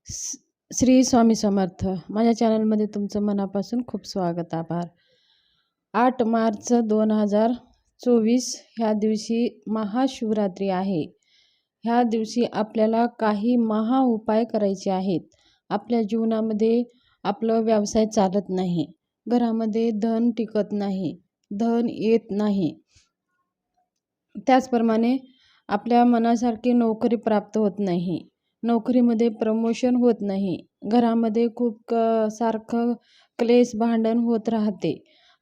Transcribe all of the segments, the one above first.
श्री स्वामी समर्थ. माझ्या चॅनलमध्ये तुमचं मनापासून खूप स्वागत. आभार. 8 मार्च 2024 ह्या दिवशी महाशिवरात्री आहे. ह्या दिवशी आपल्याला काही महा उपाय करायचे आहेत. आपल्या जीवनामध्ये आपलं व्यवसाय चालत नाही, घरामध्ये धन टिकत नाही, धन येत नाही, त्याचप्रमाणे आपल्या मनासारखी नोकरी प्राप्त होत नाही, नोकरीमध्ये प्रमोशन होत नाही, घरामध्ये खूप सारखं क्लेश भांडण होत राहते.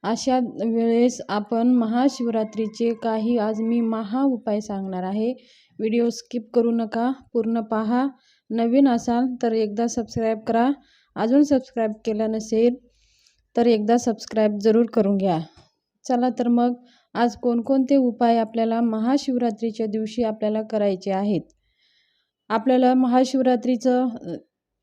अशा वेळेस आपण महाशिवरात्रीचे काही आज मी महा उपाय सांगणार आहे. व्हिडिओ स्किप करू नका, पूर्ण पहा. नवीन असाल तर एकदा सबस्क्राईब करा, अजून सबस्क्राईब केलं नसेल तर एकदा सबस्क्राईब जरूर करून घ्या. चला तर मग आज कोणकोणते उपाय आपल्याला महाशिवरात्रीच्या दिवशी आपल्याला करायचे आहेत. आपल्याला महाशिवरात्रीचं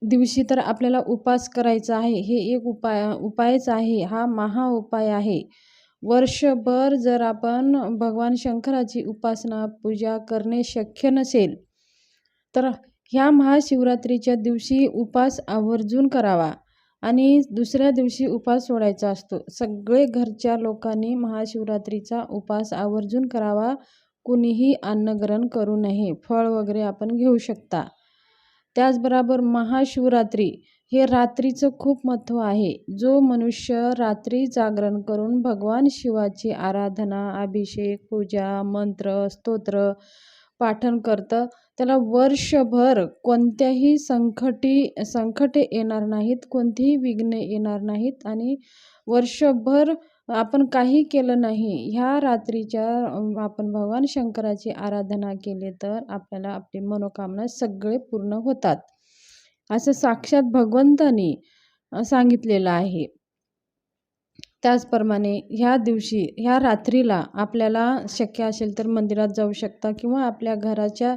दिवशी तर आपल्याला उपास करायचा आहे. हे एक उपायच आहे, हा महा उपाय आहे. वर्षभर जर आपण भगवान शंकराची उपासना पूजा करणे शक्य नसेल तर ह्या महाशिवरात्रीच्या दिवशी उपास आवर्जून करावा आणि दुसऱ्या दिवशी उपास सोडायचा असतो. सगळे घरच्या लोकांनी महाशिवरात्रीचा उपास आवर्जून करावा. कुणीही अन्नग्रहण करू नये, फळ वगैरे आपण घेऊ शकता. त्याचबरोबर महाशिवरात्री हे रात्रीचं खूप महत्त्व आहे. जो मनुष्य रात्री जागरण करून भगवान शिवाची आराधना, अभिषेक, पूजा, मंत्र, स्तोत्र पाठन करतं त्याला वर्षभर कोणत्याही संकटे येणार नाहीत, कोणतीही विघ्ने येणार नाहीत आणि वर्षभर आपण काही केलं नाही, ह्या रात्रीच्या आपण भगवान शंकराची आराधना केली तर आपल्याला आपली मनोकामना सगळे पूर्ण होतात, असं साक्षात भगवंतानी सांगितलेलं आहे. त्याचप्रमाणे ह्या दिवशी ह्या रात्रीला आपल्याला शक्य असेल तर मंदिरात जाऊ शकता किंवा आपल्या घराच्या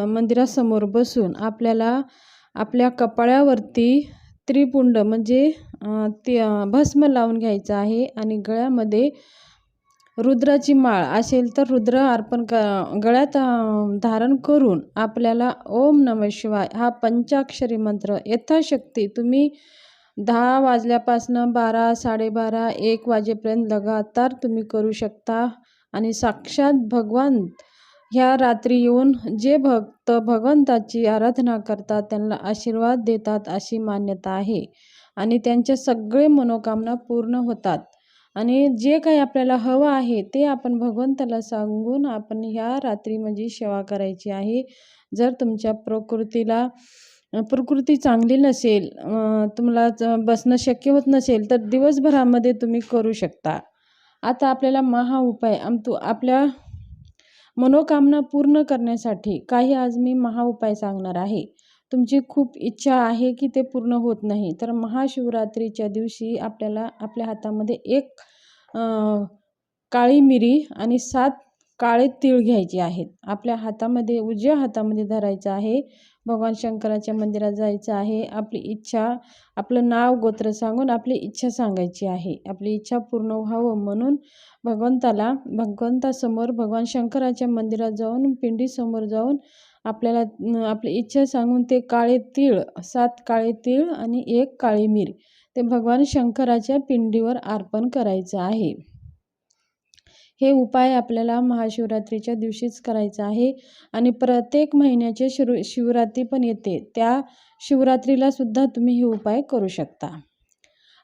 मंदिरासमोर बसून आपल्याला आपल्या कपाळावरती त्रिपुंड म्हणजे ते भस्म लावून घ्यायचं आहे आणि गळ्यामध्ये रुद्राची माळ असेल तर रुद्र अर्पण गळ्यात धारण करून आपल्याला ओम नमः शिवाय हा पंचाक्षरी मंत्र यथाशक्ती तुम्ही 10 वाजल्यापासनं 12, 12:30, 1 वाजेपर्यंत लगातार तुम्ही करू शकता. आणि साक्षात भगवान ह्या रात्री येऊन जे भक्त भगवंताची आराधना करतात त्यांना आशीर्वाद देतात अशी मान्यता आहे आणि त्यांच्या सगळे मनोकामना पूर्ण होतात. आणि जे काही आपल्याला हवं आहे ते आपण भगवंताला सांगून आपण ह्या रात्री म्हणजे सेवा करायची आहे. जर तुमच्या प्रकृती चांगली नसेल, तुम्हाला बसणं शक्य होत नसेल तर दिवसभरामध्ये तुम्ही करू शकता. आता आपल्याला महा उपाय आपल्या मनोकामना पूर्ण करण्यासाठी काही आज मी महा उपाय सांगणार आहे. तुमची खूप इच्छा आहे की ते पूर्ण होत नाही तर महाशिवरात्रीच्या दिवशी आपल्याला आपल्या हातामध्ये 1 काळी मिरी आणि 7 काळे तीळ घ्यायचे आहेत. आपल्या हातामध्ये उजव्या हातामध्ये धरायचं आहे. भगवान शंकराच्या मंदिरात जायचं आहे. आपली इच्छा, आपलं नाव गोत्र सांगून आपली इच्छा सांगायची आहे. आपली इच्छा पूर्ण व्हावं म्हणून भगवंतासमोर भगवान शंकराच्या मंदिरात जाऊन पिंडीसमोर जाऊन आपल्याला आपली इच्छा सांगून ते काळे तीळ 7 काळे तीळ आणि 1 काळी मिरी ते भगवान शंकराच्या पिंडीवर अर्पण करायचं आहे. हे उपाय आपल्याला महाशिवरात्रीच्या दिवशीच करायचं आहे आणि प्रत्येक महिन्याचे शिवरात्री पण येते, त्या शिवरात्रीला सुद्धा तुम्ही हे उपाय करू शकता.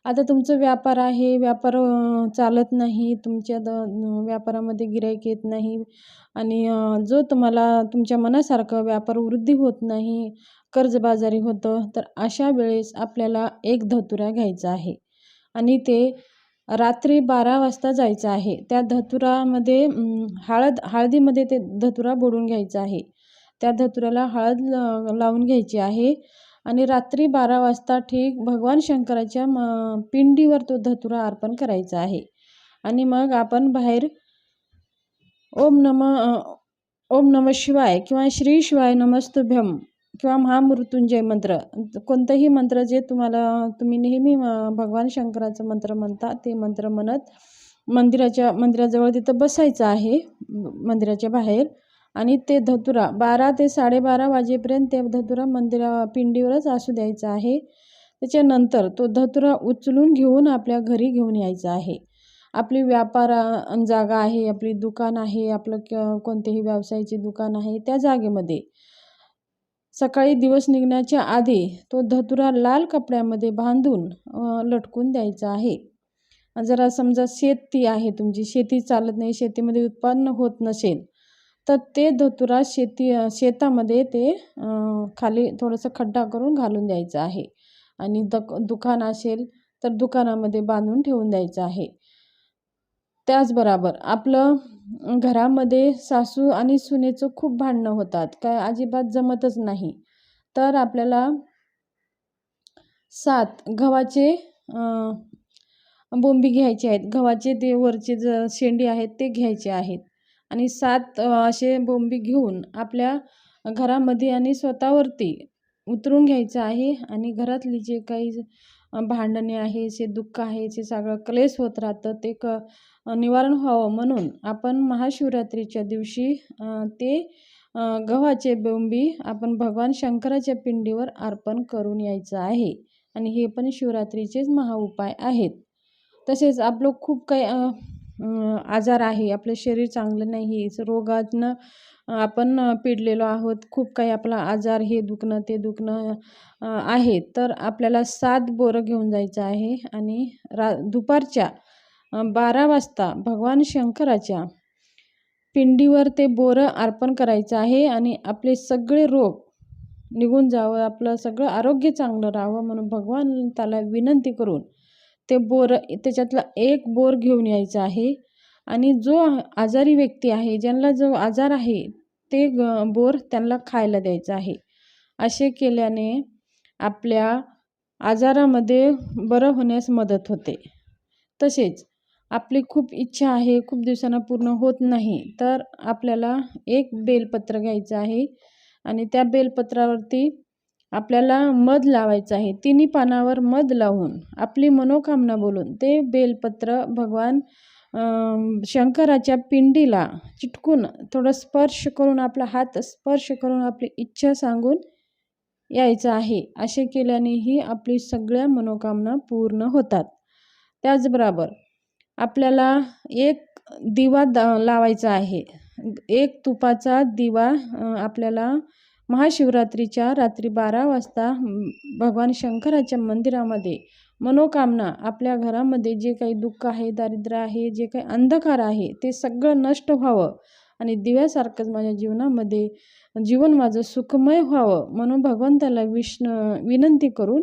आता तुमचं व्यापार आहे, व्यापार चालत नाही, तुमच्या व्यापारामध्ये गिऱ्हाईक येत नाही आणि जो तुम्हाला तुमच्या मनासारखं व्यापार वृद्धी होत नाही, कर्जबाजारी होतं, तर अशा वेळेस आपल्याला 1 धतुरा घ्यायचा आहे आणि ते रात्री 12 वाजता जायचं आहे. त्या धतुरामध्ये हळदीमध्ये ते धतुरा बुडवून घ्यायचा आहे. त्या धतुराला हळद लावून घ्यायची आहे आणि रात्री 12 वाजता ठीक भगवान शंकराच्या पिंडीवर तो धतुरा अर्पण करायचा आहे. आणि मग आपण बाहेर ओम नमः शिवाय किंवा श्री शिवाय नमस्तुभ्यम किंवा महामृत्युंजय मंत्र, कोणताही मंत्र जे तुम्ही नेहमी भगवान शंकराचं मंत्र म्हणता ते मंत्र म्हणत मंदिराजवळ तिथं बसायचं आहे. मंदिराच्या बाहेर आणि ते धतुरा 12 ते 12:30 वाजेपर्यंत ते धतुरा पिंडीवरच असू द्यायचा आहे. त्याच्यानंतर तो धतुरा उचलून घेऊन आपल्या घरी घेऊन यायचा आहे. आपली व्यापार जागा आहे, आपली दुकान आहे, आपलं कोणतेही व्यवसायाची दुकान आहे, त्या जागेमध्ये सकाळी दिवस निघण्याच्या आधी तो धतुरा लाल कपड्यामध्ये बांधून लटकून द्यायचा आहे. जरा समजा शेती आहे, तुमची शेती चालत नाही, शेतीमध्ये उत्पन्न होत नसेल, तर ते धतुरा शेतामध्ये ते खाली थोडंसं खड्डा करून घालून द्यायचं आहे. आणि दुकान असेल तर दुकानामध्ये बांधून ठेवून द्यायचं आहे. त्याचबरोबर आपलं घरामध्ये सासू आणि सुनेचं खूप भांडणं होतात, काय अजिबात जमतच नाही, तर आपल्याला 7 गव्हाचे बोंबी घ्यायचे आहेत. गव्हाचे ते वरचे शेंडी आहेत ते घ्यायचे आहेत आणि 7 असे बोंबी घेऊन आपल्या घरामध्ये आणि स्वतःवरती उतरून घ्यायचं आहे. आणि घरातली जे काही भांडणे आहे, जे दुःख आहे, जे सगळं क्लेश होत राहतं, ते निवारण व्हावं म्हणून आपण महाशिवरात्रीच्या दिवशी ते गव्हाचे बोंबी आपण भगवान शंकराच्या पिंडीवर अर्पण करून यायचं आहे. आणि हे पण शिवरात्रीचेच महाउपाय आहेत. तसेच आपलं खूप काही आजार आहे, आपलं शरीर चांगलं नाही, रोगातनं आपण पिडलेलो आहोत, खूप काही आपला आजार, हे दुखणं ते दुखणं आहे, तर आपल्याला 7 बोरं घेऊन जायचं आहे. आणि दुपारच्या 12 वाजता भगवान शंकराच्या पिंडीवर ते बोरं अर्पण करायचं आहे. आणि आपले सगळे रोग निघून जावं, आपलं सगळं आरोग्य चांगलं राहावं म्हणून भगवंताला विनंती करून ते बोरं, त्याच्यातला एक बोर घेऊन यायचं आहे. आणि जो आजारी व्यक्ती आहे, ज्यांना जो आजार आहे, ते बोर त्यांना खायला द्यायचं आहे. असे केल्याने आपल्या आजारामध्ये बरं होण्यास मदत होते. तसेच आपली खूप इच्छा आहे, खूप दिवसांना पूर्ण होत नाही, तर आपल्याला एक बेलपत्र घ्यायचं आहे. आणि त्या बेलपत्रावरती आपल्याला मध लावायचं आहे. 3 पानावर मध लावून आपली मनोकामना बोलून ते बेलपत्र भगवान शंकराच्या पिंडीला चिटकून थोडं स्पर्श करून, आपला हात स्पर्श करून आपली इच्छा सांगून यायचं आहे. असे केल्यानेही आपली सगळ्या मनोकामना पूर्ण होतात. त्याचबरोबर आपल्याला एक दिवा लावायचा आहे. एक तुपाचा दिवा आपल्याला महाशिवरात्रीच्या रात्री 12 वाजता भगवान शंकराच्या मंदिरामध्ये मनोकामना, आपल्या घरामध्ये जे काही दुःख आहे, दारिद्र्य आहे, जे काही अंधकार आहे, ते सगळं नष्ट व्हावं आणि दिव्यासारखंच माझ्या जीवनामध्ये जीवन माझं सुखमय व्हावं म्हणून भगवंताला विनंती करून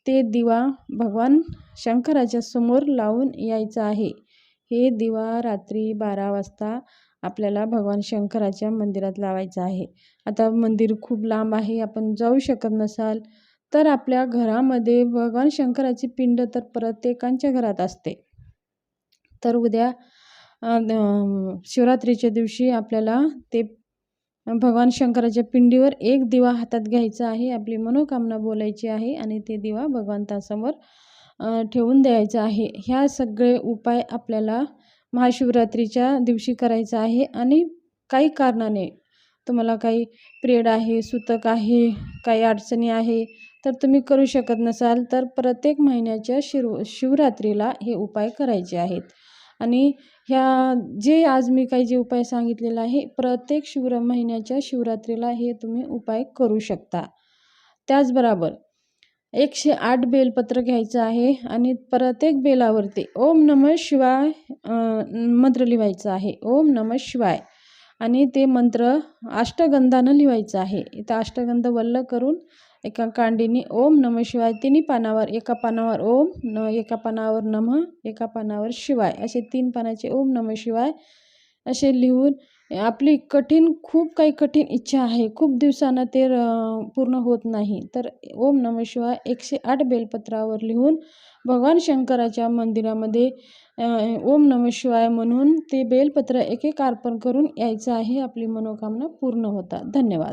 ते दिवा भगवान शंकराच्या समोर लावून यायचं आहे. हे दिवा रात्री 12 वाजता आपल्याला भगवान शंकराच्या मंदिरात लावायचं आहे. आता मंदिर खूप लांब आहे, आपण जाऊ शकत नसाल, तर आपल्या घरामध्ये भगवान शंकराची पिंड तर प्रत्येकाच्या घरात असते. तर उद्या शिवरात्रीच्या दिवशी आपल्याला ते भगवान शंकराच्या पिंडीवर एक दिवा हातात घ्यायचा आहे, आपली मनोकामना बोलायची आहे आणि ते दिवा भगवंतासमोर ठेवून द्यायचं आहे. ह्या सगळे उपाय आपल्याला महाशिवरात्रीच्या दिवशी करायचं आहे. आणि काही कारणाने तुम्हाला काही पिरियड आहे, सूतक आहे, काही अडचणी आहे, तर तुम्ही करू शकत नसाल, तर प्रत्येक महिन्याच्या शिवरात्रीला हे उपाय करायचे आहेत. आणि जे आज मी काही जे उपाय सांगितलेला आहे, प्रत्येक महिन्याच्या शिवरात्रीला हे तुम्ही उपाय करू शकता. त्याचबरोबर 108 बेलपत्र घ्यायचं आहे आणि प्रत्येक बेलावरती ओम नमः शिवाय मंत्र लिहायचा आहे. ओम नमः शिवाय. आणि ते मंत्र अष्टगंधानं लिहायचं आहे. इथं अष्टगंध वल्ल करून एका कांडीने ओम नमः शिवाय 3 पानावर, एका पानावर ओम, एका पानावर नमः, एका पानावर शिवाय, असे 3 पानाचे ओम नमः शिवाय असे लिहून आपली खूप काही कठीण इच्छा आहे, खूप दिवसानं ते पूर्ण होत नाही, तर ओम नमः शिवाय 108 बेलपत्रावर लिहून भगवान शंकराच्या मंदिरामध्ये ओम नमः शिवाय म्हणून ते बेलपत्र एक एक अर्पण करून यायचं आहे. आपली मनोकामना पूर्ण होतात. धन्यवाद.